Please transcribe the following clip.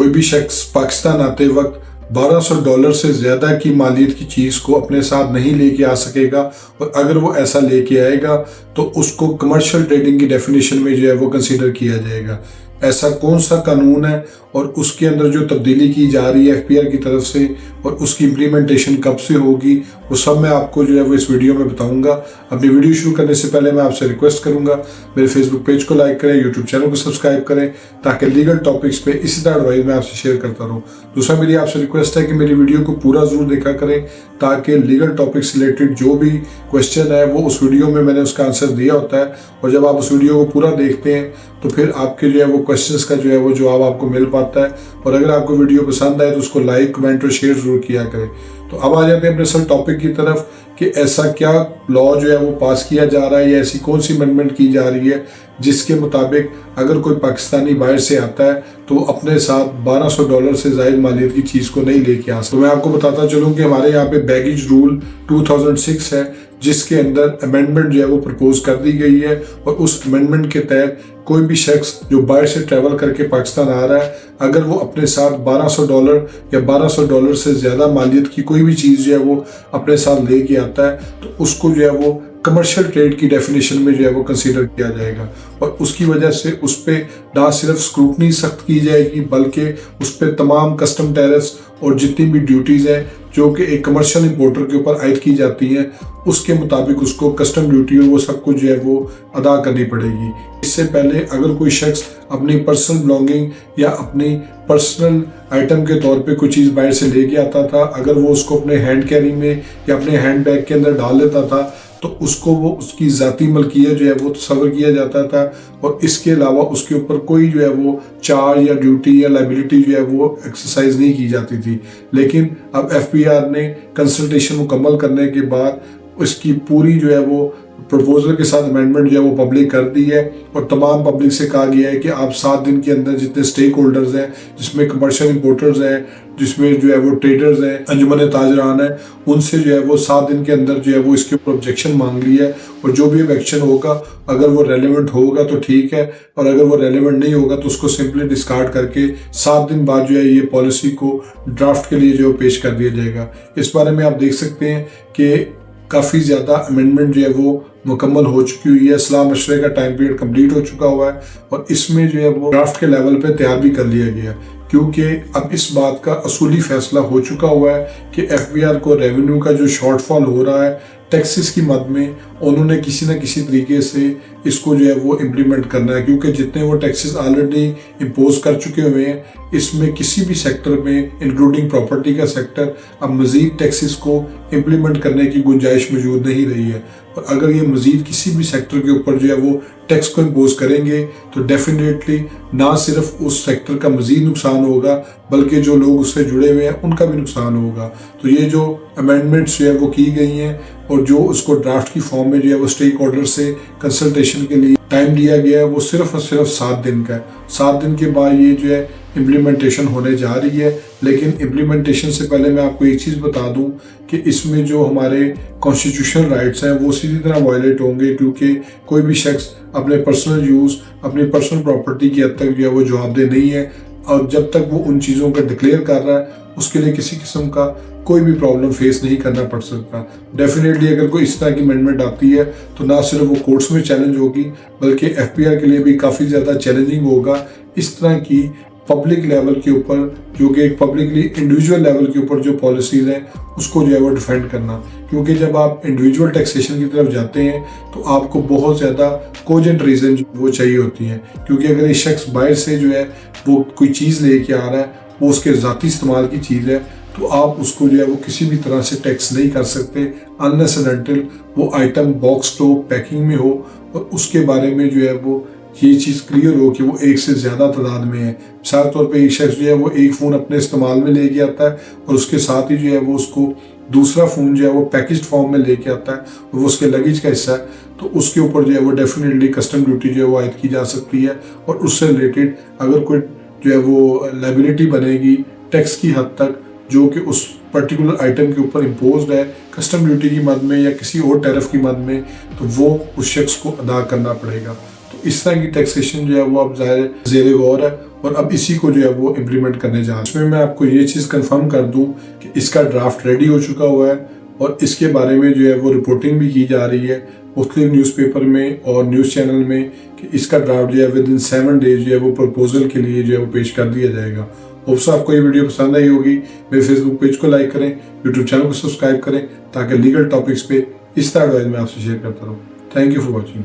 کوئی بھی شخص پاکستان آتے وقت $1200 سے زیادہ کی مالیت کی چیز کو اپنے ساتھ نہیں لے کے آ سکے گا، اور اگر وہ ایسا لے کے آئے گا تو اس کو کمرشل ٹریڈنگ کی ڈیفینیشن میں جو ہے وہ کنسیڈر کیا جائے گا۔ ایسا کون سا قانون ہے اور اس کے اندر جو تبدیلی کی جا رہی ہے FPR کی طرف سے اور اس کی امپلیمنٹیشن کب سے ہوگی، وہ سب میں آپ کو جو ہے وہ اس ویڈیو میں بتاؤں گا۔ اپنی ویڈیو شروع کرنے سے پہلے میں آپ سے ریکویسٹ کروں گا میرے فیس بک پیج کو لائک کریں، یوٹیوب چینل کو سبسکرائب کریں تاکہ لیگل ٹاپکس پہ اسی طرح ایڈوائز میں آپ سے شیئر کرتا رہوں۔ دوسرا میری آپ سے ریکویسٹ ہے کہ میری ویڈیو کو پورا ضرور دیکھا کریں تاکہ لیگل ٹاپک سے ریلیٹڈ جو بھی کویسچن ہے وہ اس ویڈیو میں نے اس کا آنسر دیا ہوتا ہے، اور جب آپ اس ویڈیو کو پورا دیکھتے ہیں تو پھر آپ کے جو ہے وہ کویسچنس کا جو ہے وہ جواب آپ کو مل پاتا ہے۔ اور اگر آپ کو ویڈیو پسند آئے تو اس کو لائک، کمنٹ اور شیئر ضرور کیا کریں۔ تو اب آ جاتے ہیں اپنے اصل ٹاپک کی طرف کہ ایسا کیا لا جو ہے وہ پاس کیا جا رہا ہے یا ایسی کون سی امینڈمنٹ کی جا رہی ہے جس کے مطابق اگر کوئی پاکستانی باہر سے آتا ہے تو وہ اپنے ساتھ $1200 سے زائد مالیت کی چیز کو نہیں لے کے آ سکتا۔ تو میں آپ کو بتاتا چلوں کہ ہمارے یہاں پہ بیگیج رول 2006 ہے جس کے اندر امینڈمنٹ جو ہے وہ پرپوز کر دی گئی ہے، اور اس امینڈمنٹ کے تحت کوئی بھی شخص جو باہر سے ٹریول کر کے پاکستان آ رہا ہے اگر وہ اپنے ساتھ $1200 یا $1200 سے زیادہ مالیت کی کوئی بھی چیز جو ہے وہ اپنے ساتھ لے کے آتا ہے تو اس کو جو ہے وہ کمرشل ٹریڈ کی ڈیفینیشن میں جو ہے وہ کنسیڈر کیا جائے گا، اور اس کی وجہ سے اس پہ نہ صرف سکروٹنی سخت کی جائے گی بلکہ اس پہ تمام کسٹم ٹیرفس اور جتنی بھی ڈیوٹیز ہیں جو کہ ایک کمرشل امپورٹر کے اوپر عائد کی جاتی ہیں اس کے مطابق اس کو کسٹم ڈیوٹی اور وہ سب کچھ جو ہے وہ ادا کرنی پڑے گی۔ اس سے پہلے اگر کوئی شخص اپنی پرسنل بلانگنگ یا اپنی پرسنل آئٹم کے طور پہ کوئی چیز باہر سے لے کے آتا تھا، اگر وہ اس کو اپنے ہینڈ کیری میں یا اپنے ہینڈ بیگ کے اندر ڈال لیتا تھا تو اس کو وہ اس کی ذاتی ملکیت جو ہے وہ تصور کیا جاتا تھا، اور اس کے علاوہ اس کے اوپر کوئی جو ہے وہ چارج یا ڈیوٹی یا لائبلٹی جو ہے وہ ایکسرسائز نہیں کی جاتی تھی۔ لیکن اب FPR نے کنسلٹیشن مکمل کرنے کے بعد اس کی پوری جو ہے وہ پروپوزل کے ساتھ امینڈمنٹ جو ہے وہ پبلک کر دی ہے، اور تمام پبلک سے کہا گیا ہے کہ آپ 7 دن کے اندر جتنے سٹیک ہولڈرز ہیں جس میں کمرشل امپورٹرز ہیں، جس میں جو ہے وہ ٹریڈرز ہیں، انجمن تاجران ہیں، ان سے جو ہے وہ 7 دن کے اندر جو ہے وہ اس کے اوپر آبجیکشن مانگ لی ہے، اور جو بھی ایکشن ہوگا اگر وہ ریلیونٹ ہوگا تو ٹھیک ہے، اور اگر وہ ریلیونٹ نہیں ہوگا تو اس کو سمپلی ڈسکارڈ کر کے 7 دن بعد جو ہے یہ پالیسی کو ڈرافٹ کے لیے جو پیش کر دیا جائے گا۔ اس بارے میں آپ دیکھ سکتے ہیں کہ کافی زیادہ امینڈمنٹ جو ہے وہ مکمل ہو چکی ہوئی ہے، صلاح مشورے کا ٹائم پیریڈ کمپلیٹ ہو چکا ہوا ہے، اور اس میں جو ہے وہ ڈرافٹ کے لیول پہ تیار بھی کر لیا گیا، کیونکہ اب اس بات کا اصولی فیصلہ ہو چکا ہوا ہے کہ FPR کو ریونیو کا جو شارٹ فال ہو رہا ہے ٹیکسز کی مد میں انہوں نے کسی نہ کسی طریقے سے اس کو جو ہے وہ امپلیمنٹ کرنا ہے، کیونکہ جتنے وہ ٹیکسز آلریڈی امپوز کر چکے ہوئے ہیں اس میں کسی بھی سیکٹر میں انکلوڈنگ پراپرٹی کا سیکٹر اب مزید ٹیکسز کو امپلیمنٹ کرنے کی گنجائش موجود نہیں رہی ہے، اور اگر یہ مزید کسی بھی سیکٹر کے اوپر جو ہے وہ ٹیکس کو امپوز کریں گے تو ڈیفینیٹلی نہ صرف اس سیکٹر کا مزید نقصان ہوگا بلکہ جو لوگ اس سے جڑے ہوئے ہیں ان کا بھی نقصان ہوگا۔ تو یہ جو امینڈمنٹس جو ہے وہ کی گئی ہیں اور جو اس کو ڈرافٹ کی فارم میں جو ہے وہ اسٹیک ہولڈر سے کنسلٹیشن کے لیے ٹائم دیا گیا ہے وہ صرف اور صرف 7 دن کا ہے۔ 7 دن کے بعد یہ جو ہے امپلیمنٹیشن ہونے جا رہی ہے، لیکن امپلیمنٹیشن سے پہلے میں آپ کو ایک چیز بتا دوں کہ اس میں جو ہمارے کانسٹیٹیوشنل رائٹس ہیں وہ سیدھی طرح وائلیٹ ہوں گے، کیونکہ کوئی بھی شخص اپنے پرسنل یوز، اپنی پرسنل پراپرٹی کی حد تک جو ہے وہ جواب دہ نہیں ہے، اور جب تک وہ ان چیزوں کا ڈکلیئر کر رہا ہے اس کے لیے کسی قسم کا کوئی بھی پرابلم فیس نہیں کرنا پڑ سکتا۔ ڈیفینیٹلی اگر کوئی اس طرح کی امینڈمنٹ آتی ہے تو نہ صرف وہ کورٹس میں چیلنج ہوگی بلکہ FPR کے لیے بھی کافی زیادہ چیلنجنگ ہوگا اس طرح کی پبلک لیول کے اوپر، جو کہ ایک پبلکلی انڈیویجول لیول کے اوپر جو پالیسیز ہیں اس کو جو ہے وہ ڈیفینڈ کرنا، کیونکہ جب آپ انڈیویجول ٹیکسیشن کی طرف جاتے ہیں تو آپ کو بہت زیادہ کوجنٹ ریزن وہ چاہیے ہوتی ہیں، کیونکہ اگر ایک شخص باہر سے جو ہے وہ کوئی چیز لے کے آ رہا ہے، وہ اس کے ذاتی استعمال کی چیز ہے، تو آپ اس کو جو ہے وہ کسی بھی طرح سے ٹیکس نہیں کر سکتے unless and until وہ آئٹم باکس ہو، پیکنگ میں ہو، اور اس کے بارے میں جو ہے وہ یہ چیز کلیئر ہو کہ وہ ایک سے زیادہ تعداد میں ہے۔ مثال طور پہ ایک شخص جو ہے وہ ایک فون اپنے استعمال میں لے کے آتا ہے اور اس کے ساتھ ہی جو ہے وہ اس کو دوسرا فون جو ہے وہ پیکجڈ فارم میں لے کے آتا ہے اور وہ اس کے لگیج کا حصہ ہے، تو اس کے اوپر جو ہے وہ ڈیفینیٹلی کسٹم ڈیوٹی جو ہے وہ عائد کی جا سکتی ہے، اور اس سے ریلیٹڈ اگر کوئی جو ہے وہ لائبلٹی بنے گی ٹیکس کی حد تک جو کہ اس پرٹیکولر آئٹم کے اوپر امپوزڈ ہے کسٹم ڈیوٹی کی مد میں یا کسی اور ٹیرف کی مد میں، تو وہ اس شخص کو ادا کرنا پڑے گا۔ تو اس طرح کی ٹیکسیشن جو ہے وہ اب ظاہر زیر غور ہے، اور اب اسی کو جو ہے وہ امپلیمنٹ کرنے جا رہا ہوں۔ اس میں میں آپ کو یہ چیز کنفرم کر دوں کہ اس کا ڈرافٹ ریڈی ہو چکا ہوا ہے اور اس کے بارے میں جو ہے وہ رپورٹنگ بھی کی جا رہی ہے مختلف نیوز پیپر میں اور نیوز چینل میں کہ اس کا ڈرافٹ جو ہے ودن 7 days جو ہے وہ پروپوزل کے لیے جو ہے وہ پیش کر دیا جائے گا۔ ہوپس آپ کو یہ ویڈیو پسند آئی ہوگی، میرے فیس بک پیج کو لائک کریں، یوٹیوب چینل کو سبسکرائب کریں تاکہ لیگل ٹاپکس پہ اس طرح میں آپ سے شیئر کرتا رہوں۔ Thank you for watching.